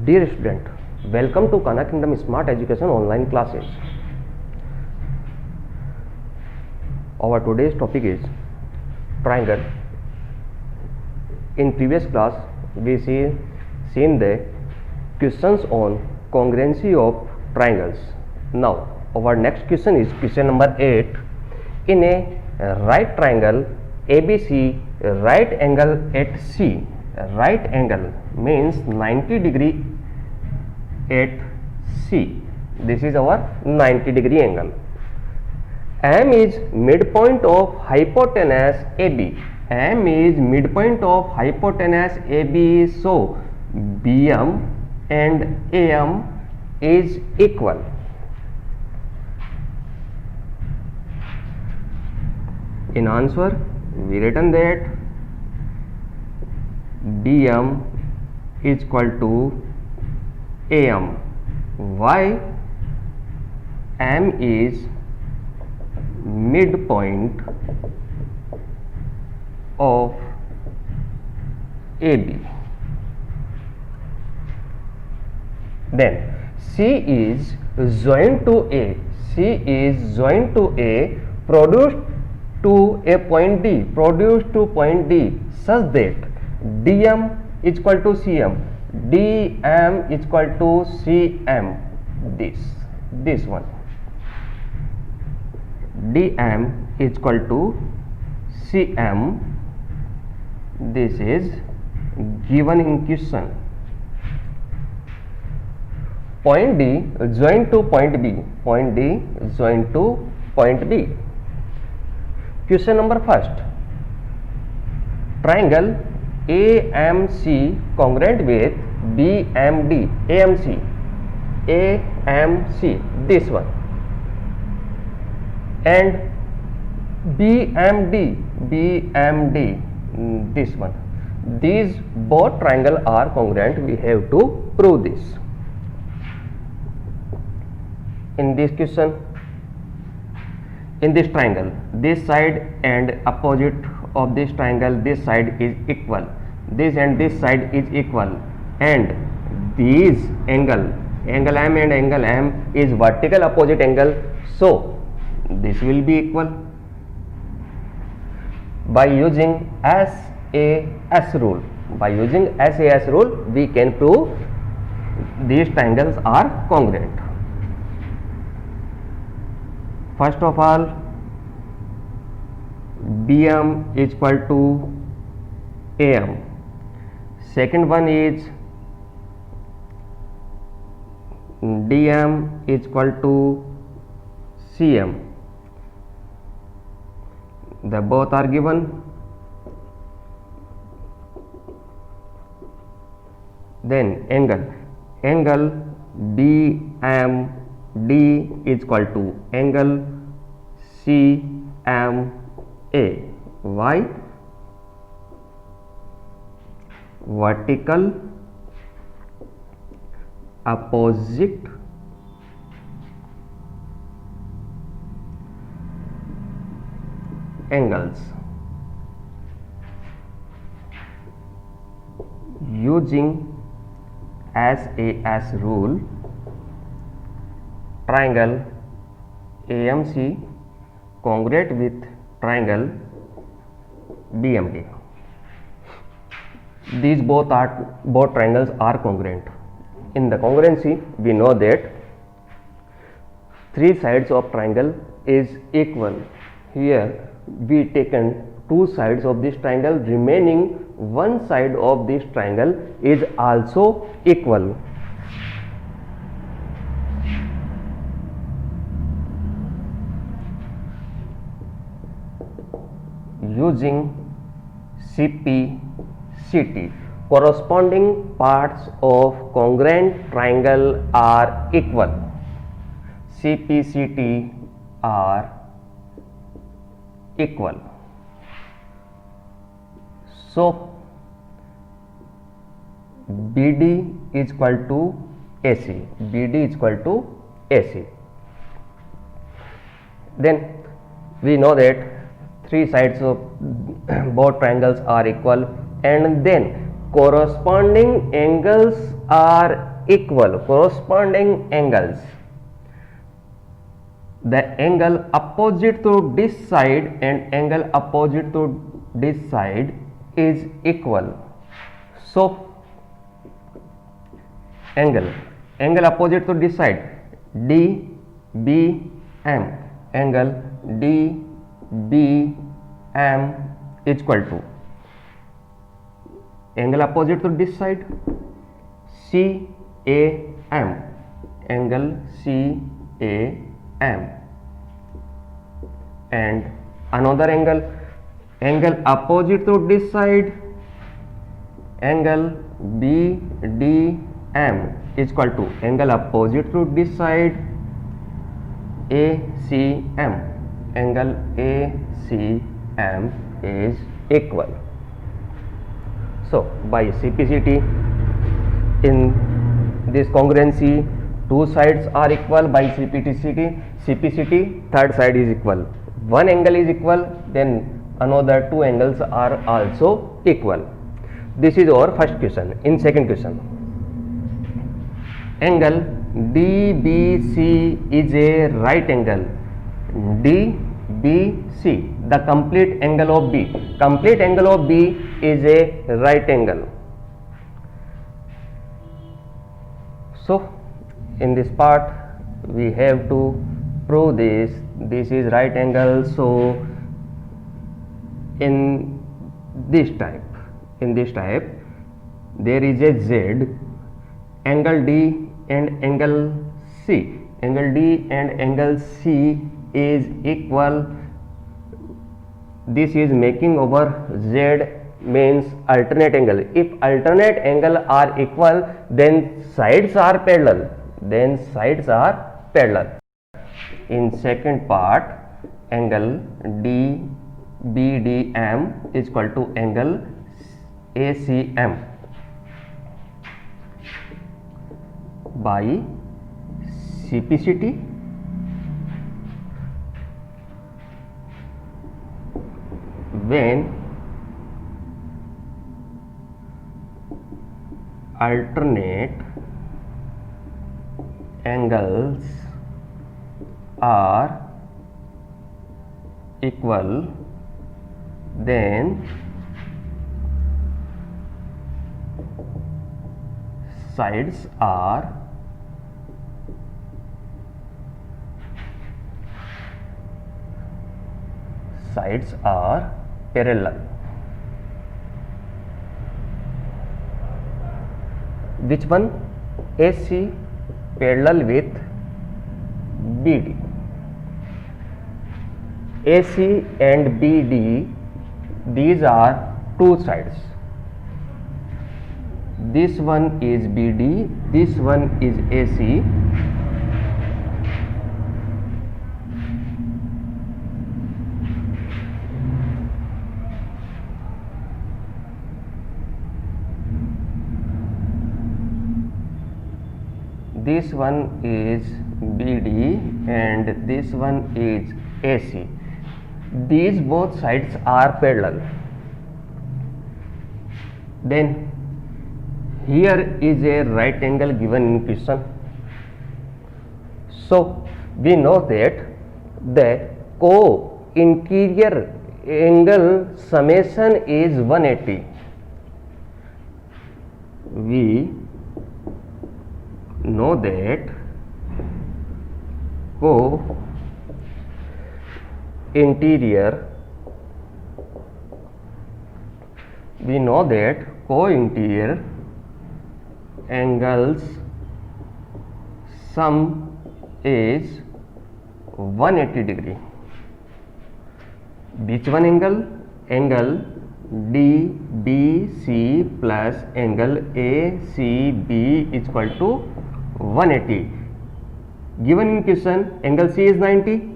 Dear student, welcome to Khan Kingdom Smart Education online classes. Our today's topic is triangle. In previous class, we seen the questions on congruency of triangles. Now, our next question is question number 8. In a right triangle ABC, right angle at C. Right angle means 90 degree at C. This is our 90 degree angle. M is midpoint of hypotenuse AB. M is midpoint of hypotenuse AB. So BM and AM is equal. In answer, we written that BM is equal to AM. Why? M is midpoint of AB. Then C is joined to A. C is joined to A, produced to a point D, produced to point D, such that DM is equal to CM. DM is equal to CM. This one. DM is equal to CM. This is given in question. Point D joined to point B. Point D joined to point B. Question number first. Triangle AMC congruent with BMD. AMC. This one. And BMD. This one. These both triangles are congruent. We have to prove this. In this question, in this triangle, this side and opposite of this triangle, this side is equal. This and this side is equal, and these angle M and angle M is vertical opposite angle. So this will be equal. By using SAS rule, we can prove these triangles are congruent. First of all, BM is equal to AM. Second one is DM is equal to CM. The both are given. Then angle BMD is equal to angle CMA. Why? Vertical opposite angles. Using SAS rule, triangle AMC congruent with triangle BMD. These both triangles are congruent. In the congruency, we know that three sides of triangle is equal. Here we taken two sides of this triangle, remaining one side of this triangle is also equal. Using CP/CT, corresponding parts of congruent triangle are equal. CP/CT are equal. So BD is equal to AC. BD is equal to AC. Then we know that three sides of both triangles are equal, and then corresponding angles are equal, corresponding angles. The angle opposite to this side and angle opposite to this side is equal. So angle opposite to this side, DBM, angle DBM is equal to angle opposite to this side, CAM, angle CAM, and another angle opposite to this side, angle BDM is equal to angle opposite to this side, ACM, angle ACM is equal. So by CPCT, in this congruency, two sides are equal. By CPCT, third side is equal. One angle is equal, then another two angles are also equal. This is our first question. In second question, angle DBC is a right angle. DBC, the complete angle of B. Complete angle of B is a right angle. So in this part we have to prove this. This is right angle. So in this type there is a Z, angle D and angle C. Angle D and angle C is equal. This is making over Z means alternate angle. If alternate angle are equal, then sides are parallel. In second part, angle DBDM is equal to angle ACM. By CPCT, when alternate angles are equal, then sides are parallel. Which one? AC parallel with BD. AC and BD, these are two sides. This one is BD, this one is AC. This one is BD and this one is AC. These both sides are parallel. Then here is a right angle given in question. So we know that the co-interior angle summation is 180. We know that co-interior angles sum is 180 degree. Which one angle? Angle DBC plus angle ACB is equal to 180. Given in question, angle C is 90.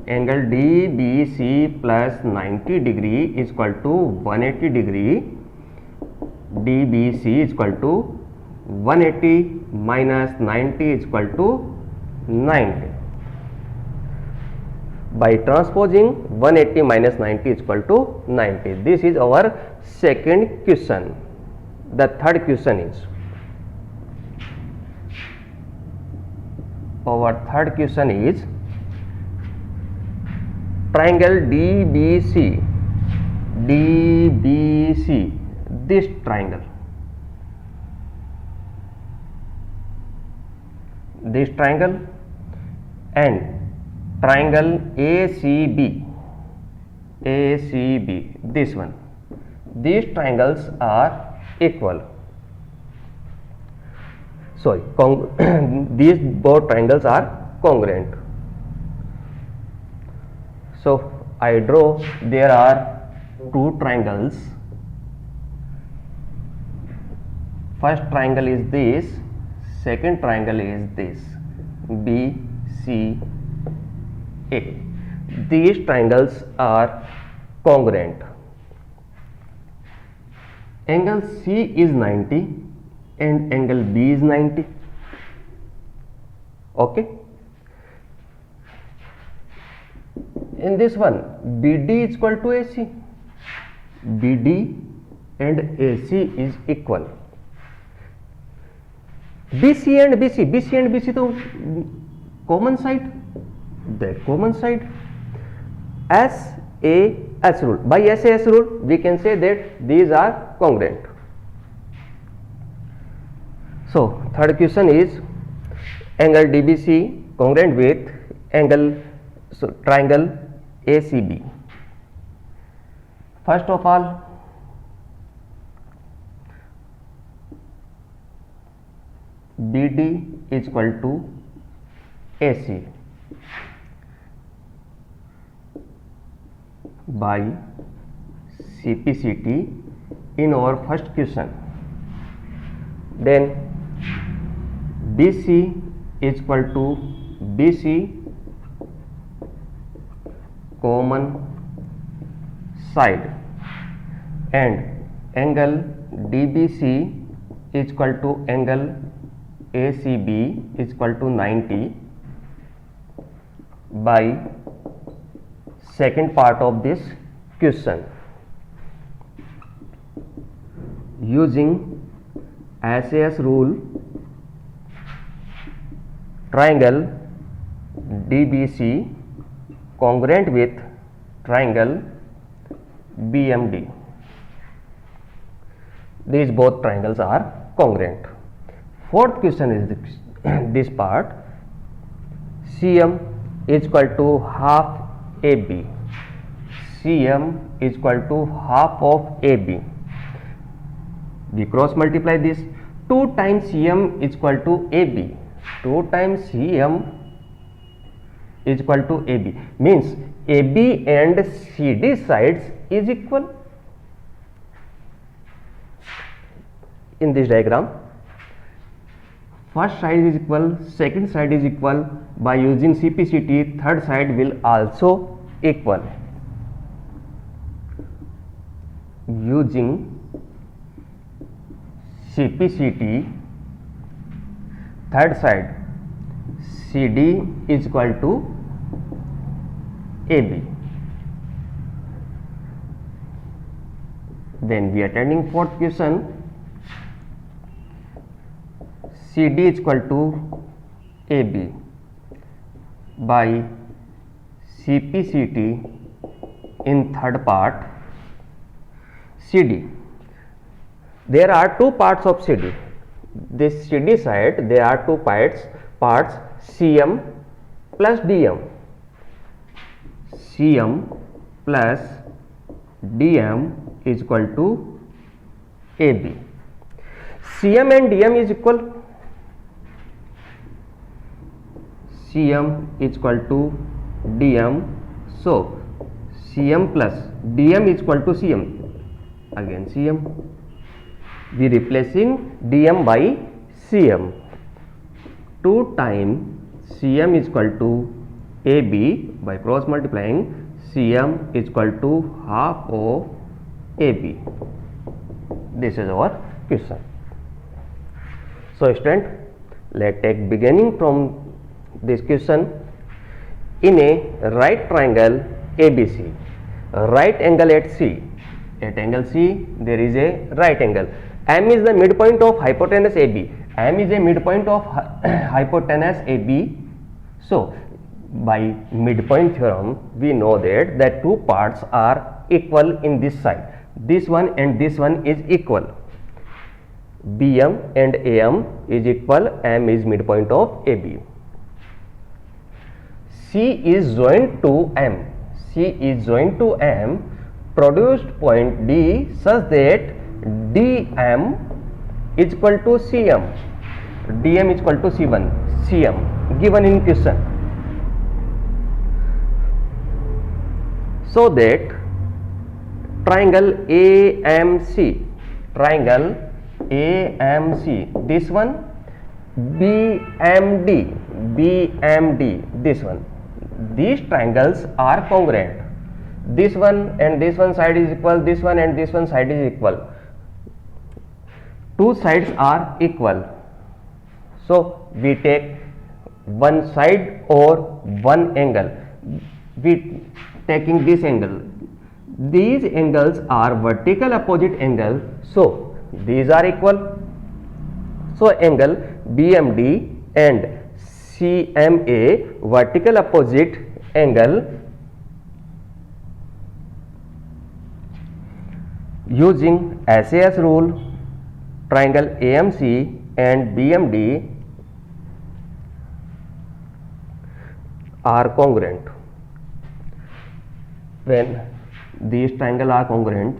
Angle DBC plus 90 degree is equal to 180 degree. DBC is equal to 180 minus 90 is equal to 90. By transposing, 180 minus 90 is equal to 90. This is our second question. The third question is, our third question is triangle DBC. This triangle and triangle ACB, this one. These triangles are equal. Sorry, these both triangles are congruent. So I draw, there are two triangles. First triangle is this, second triangle is this, BCA. These triangles are congruent. Angle C is 90 and angle B is 90. Okay. In this one, BD is equal to AC. BD and AC is equal. BC and BC तो common side. The common side. SAS rule. By SAS rule, we can say that these are congruent. So third question is angle DBC congruent with triangle ACB. First of all, BD is equal to AC by CPCT in our first question. Then BC is equal to BC common side and angle DBC is equal to angle ACB is equal to 90 by second part of this question. Using SAS rule, triangle DBC congruent with triangle BMD. These both triangles are congruent. Fourth question is this part. CM is equal to half AB. CM is equal to half of AB. We cross multiply this. 2 times CM is equal to AB. 2 times CM is equal to AB. Means AB and CD sides is equal. In this diagram, first side is equal, second side is equal. By using CPCT, third side will also equal. Using CPCT, third side CD is equal to AB. Then we are attending fourth question. CD is equal to AB by CPCT in third part. CD. There are two parts of CD. This CD side, there are two parts CM plus DM. CM plus DM is equal to AB. CM and DM is equal. CM is equal to DM. So CM plus DM is equal to CM. Again CM. We replacing DM by CM. 2 times CM is equal to AB. By cross multiplying, CM is equal to half of AB. This is our question. So student, let's take beginning from this question. In a right triangle ABC, right angle at C. At angle C, there is a right angle. M is the midpoint of hypotenuse AB. M is a midpoint of hypotenuse AB So by midpoint theorem we know that the two parts are equal in this side. This one and this one is equal. BM and AM is equal. M is midpoint of AB. C is joined to M. C is joined to M, produced point D such that DM is equal to CM. DM is equal to CM given in question. So that triangle AMC, this one, BMD, this one. These triangles are congruent. This one and this one side is equal, this one and this one side is equal. Two sides are equal. So we take one side or one angle. We taking this angle. These angles are vertical opposite angle. So these are equal. So angle BMD and CMA vertical opposite angle. Using SAS rule, triangle AMC and BMD are congruent. When these triangles are congruent,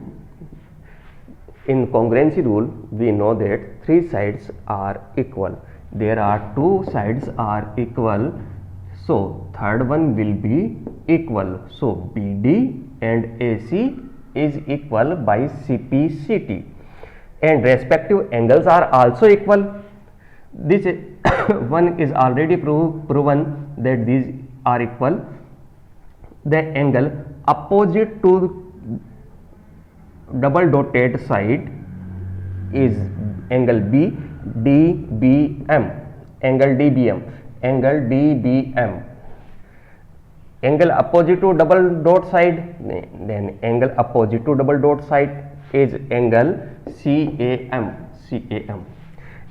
in congruency rule we know that three sides are equal. There are two sides are equal, so third one will be equal. So BD and AC is equal by CPCT, and respective angles are also equal. This one is already proven that these are equal. The angle opposite to double dotted side is angle B, DBM, angle DBM. Angle opposite to double dot side, then angle opposite to double dot side is angle CAM.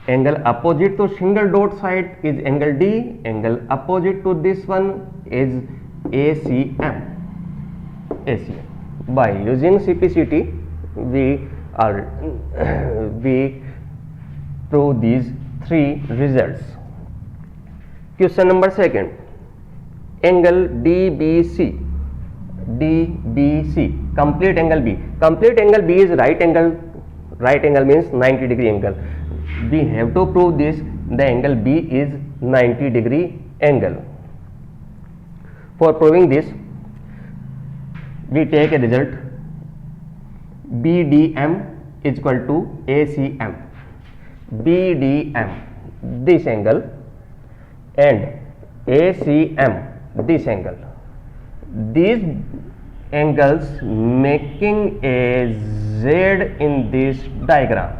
Angle opposite to single dot side is angle D. Angle opposite to this one is ACM. By using CPCT, we prove these three results. Question number second. Angle DBC, complete angle B. Complete angle B is right angle. Right angle means 90 degree angle. We have to prove this. The angle B is 90 degree angle. For proving this, we take a result. BDM is equal to ACM. BDM, this angle, and ACM, this angle. These angles making a Z in this diagram.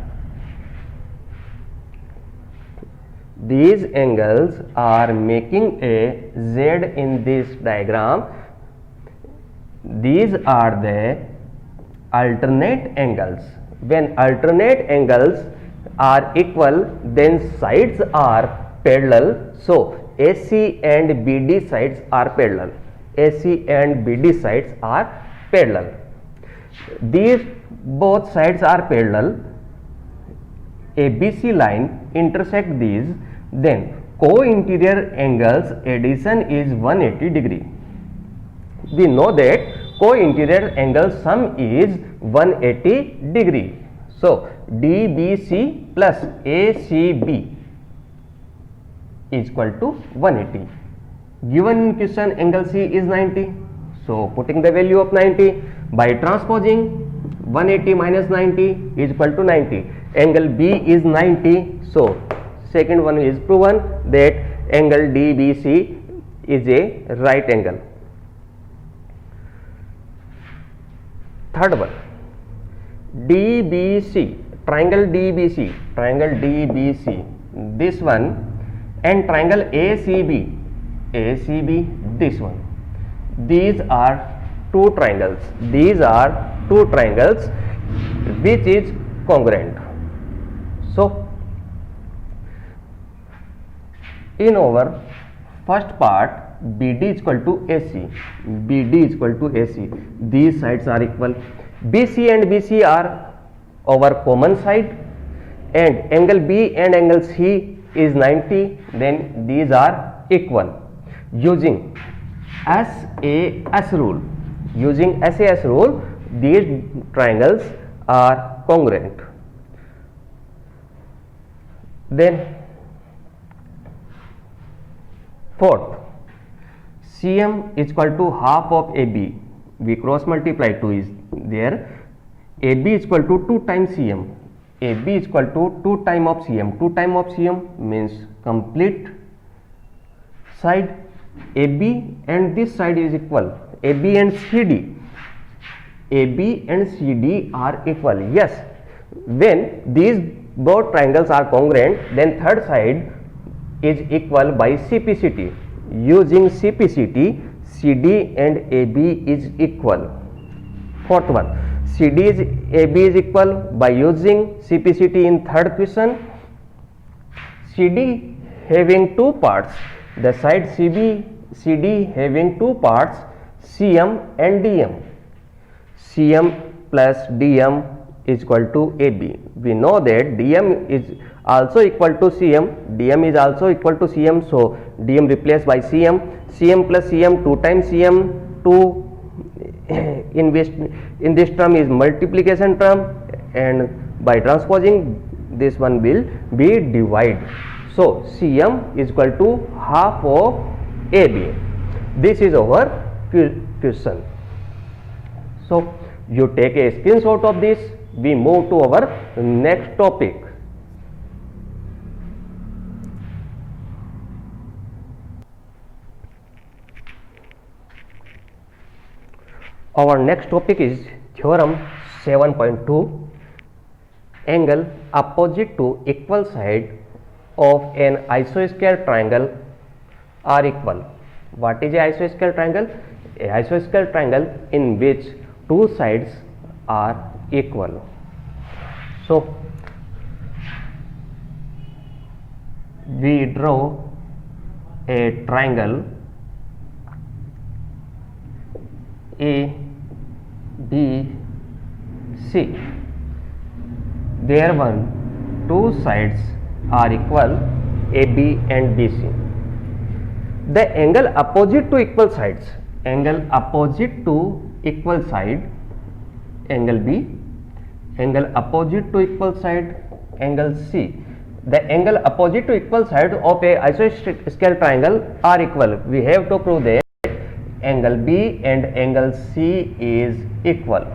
These angles are making a Z in this diagram. These are the alternate angles. When alternate angles are equal, then sides are parallel. So AC and BD sides are parallel. AC and BD sides are parallel. These both sides are parallel. ABC line intersect these. Then co-interior angles addition is 180 degree. We know that co-interior angle sum is 180 degree. So DBC plus ACB is equal to 180. Given in question angle C is 90. So putting the value of 90 by transposing 180 minus 90 is equal to 90. Angle B is 90. So second one is proven that angle DBC is a right angle. Third one, DBC, triangle DBC, this one, and triangle ACB, this one. These are two triangles. Which is congruent. So in our first part BD is equal to AC. BD is equal to AC. These sides are equal. BC and BC are our common side, and angle B and angle C is 90. Then these are equal. Using SAS rule. Using SAS rule, these triangles are congruent. Then fourth, CM is equal to half of AB. We cross multiply, 2 is there. AB is equal to 2 times CM. AB is equal to 2 times of CM. 2 times of CM means complete side. AB and this side is equal. AB and CD. AB and CD are equal. Yes, when these both triangles are congruent, then third side is equal by CPCT. Using CPCT, CD and AB is equal. Fourth one, CD is AB is equal by using CPCT in third question. CD having two parts, the side CD having two parts, CM and DM. CM plus DM is equal to AB. We know that DM is also equal to CM, DM is also equal to CM, so DM replaced by CM. CM plus CM, 2 times CM, 2 in this term is multiplication term, and by transposing this one will be divide. So CM is equal to half of AB. This is our question. So you take a screenshot of this. We move to our next topic. Our next topic is theorem 7.2. Angle opposite to equal side of an isosceles triangle are equal. What is a isosceles triangle? A isosceles triangle in which two sides are equal. So we draw a triangle A B C. There two sides are equal, AB and BC. The angle opposite to equal sides, angle opposite to equal side, angle B, angle opposite to equal side, angle C. The angle opposite to equal side of a isosceles triangle are equal. We have to prove that angle B and angle C is equal.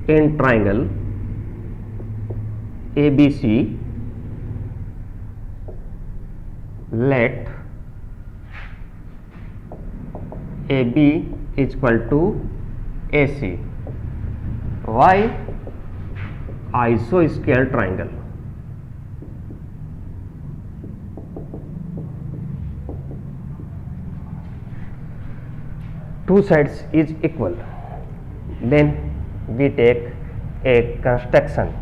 In triangle ABC, let AB is equal to AC. Why? Isosceles triangle. Two sides is equal. Then we take a construction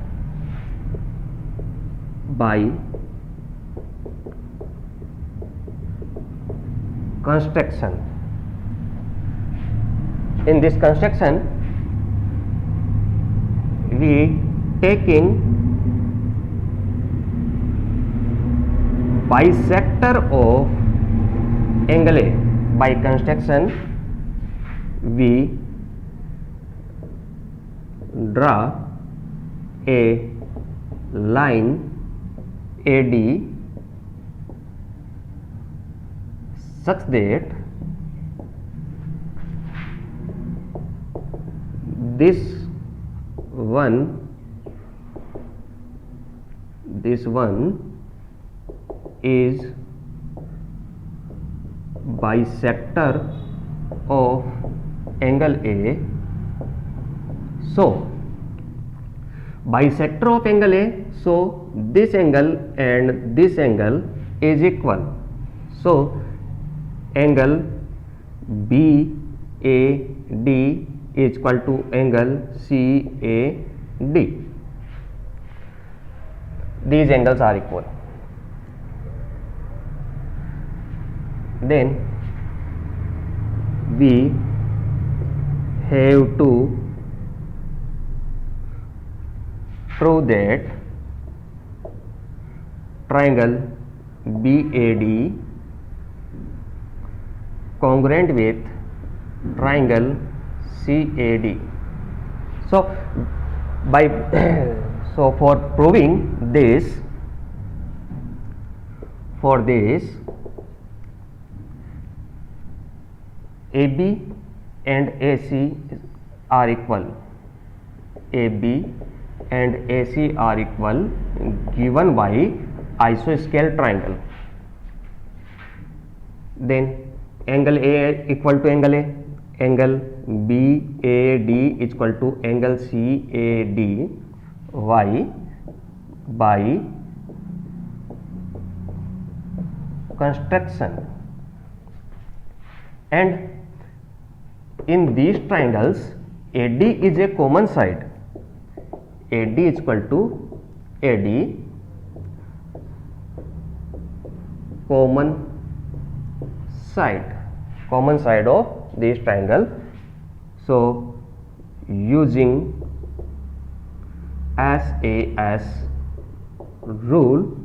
by construction. In this construction, we taking bisector of angle A. By construction, we draw a line AD such that this one is bisector of angle A. So bisector of angle A, so this angle and this angle is equal. So angle BAD is equal to angle CAD. these angles are equal. Then we have to prove that triangle BAD congruent with triangle CAD. So by so for proving this, for this AB and AC are equal. AB and AC are equal given by isosceles triangle. Then angle A equal to angle A, angle BAD is equal to angle CAD y by construction. And in these triangles AD is a common side. AD is equal to AD common side of this triangle. So using SAS rule,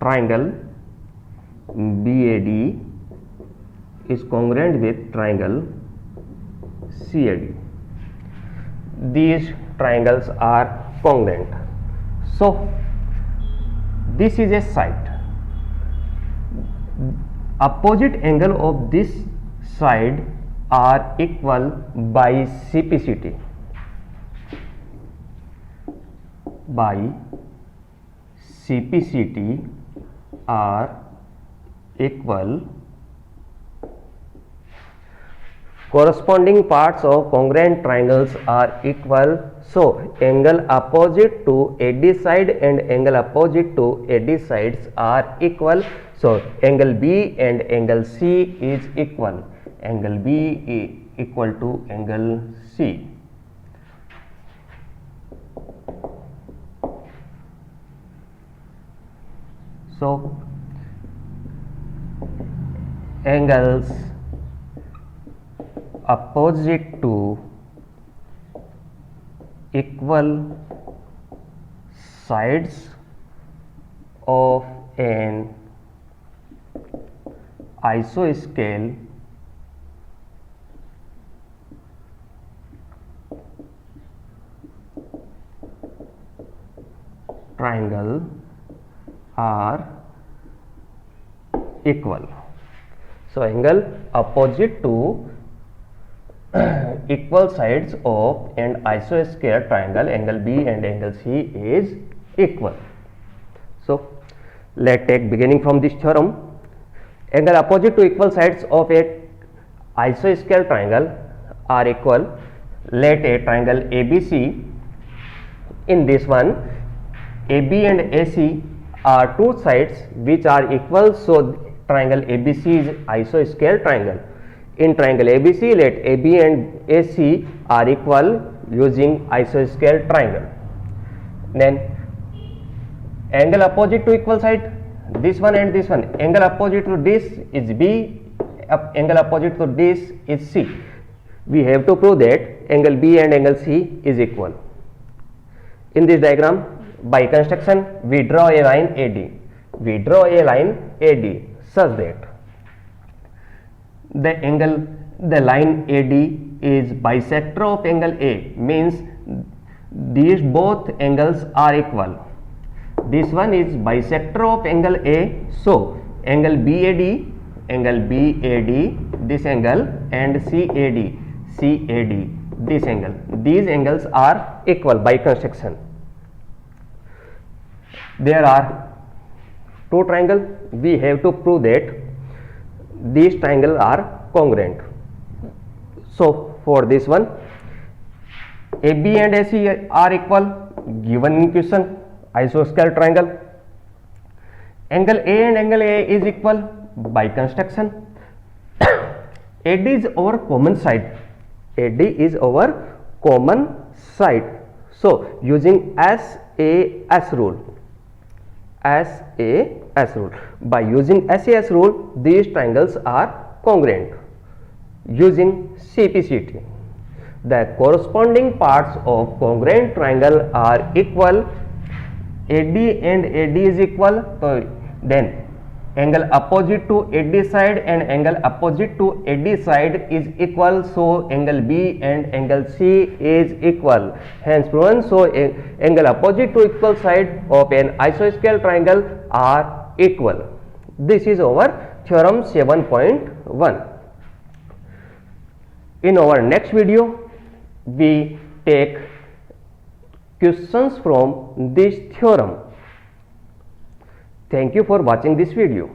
triangle BAD is congruent with triangle CAD. These triangles are congruent. So this is a side. Opposite angle of this side are equal by CPCT. By CPCT are equal. Corresponding parts of congruent triangles are equal. So angle opposite to AD side and angle opposite to AD sides are equal. So angle B and angle C is equal. Angle B is equal to angle C. So angles opposite to equal sides of an isosceles triangle are equal. So angle opposite to equal sides of an isosceles triangle, angle B and angle C is equal. So let's take beginning from this theorem. Angle opposite to equal sides of a isosceles triangle are equal. Let a triangle ABC, in this one AB and AC are two sides which are equal, so triangle ABC is isosceles triangle. In triangle ABC, let AB and AC are equal using isosceles triangle. Then angle opposite to equal side, this one and this one, angle opposite to this is B, angle opposite to this is C. We have to prove that angle B and angle C is equal. In this diagram, by construction, we draw a line AD. We draw a line AD such that the line AD is bisector of angle A, means these both angles are equal. This one is bisector of angle A, so angle BAD, this angle, and CAD, this angle. These angles are equal by construction. There are two triangles. We have to prove that these triangles are congruent. So for this one, AB and AC are equal given in question, isosceles triangle. Angle A and angle A is equal by construction. AD is our common side. AD is our common side. So using SAS rule, SAS rule. By using SAS rule, these triangles are congruent. Using CPCT, the corresponding parts of congruent triangle are equal. AD and AD is equal, so then angle opposite to AD side and angle opposite to AD side is equal, so angle B and angle C is equal. Hence proven, so angle opposite to equal side of an isosceles triangle are equal. This is our theorem 7.1. In our next video, we take questions from this theorem. Thank you for watching this video.